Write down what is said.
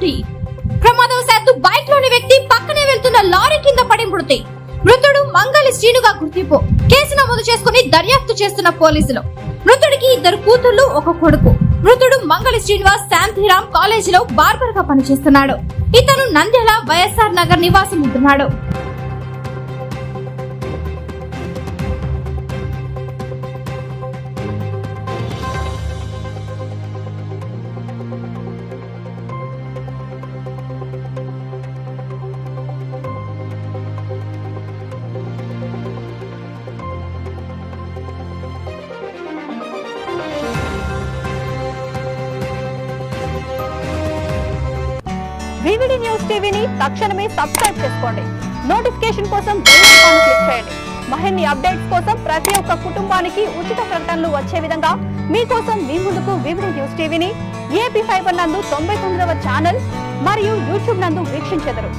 Scooty. ప్రమాదవశాత్తు bike లోని వ్యక్తి పక్కనే వెళ్తున్న లారీ కింద పడి మృతి. మృతుడు మంగళి శ్రీనుగా గుర్తింపు. కేసు నమోదు చేసుకుని దర్యాప్తు చేస్తున్న పోలీసులు. మృతుడికి 2 కూతుళ్లు 1 కొడుకు. మృతుడు మంగళి శ్రీనివాస్ శాంతిరామ్ కాలేజీలో బార్బర్ గా పనిచేస్తున్నాడు. ఇతను నంద్యాల వైఎస్ఆర్ నగర్ నివాసం ఉంటున్నాడు. వివిడి న్యూస్ టీవీని తక్షణమే సబ్స్క్రైబ్ చేసుకోండి. నోటిఫికేషన్ కోసం బెల్ ఐకాన్ క్లిక్ చేయండి. మరిన్ని అప్డేట్స్ కోసం ప్రతి ఒక్క కుటుంబానికి ఉచిత ప్రకటనలు వచ్చే విధంగా మీకోసం మీ ముందుకు వివిడి న్యూస్ టీవీని ఏపీ ఫైబర్ నందు 99వ ఛానల్ మరియు యూట్యూబ్ నందు వీక్షించెదరు.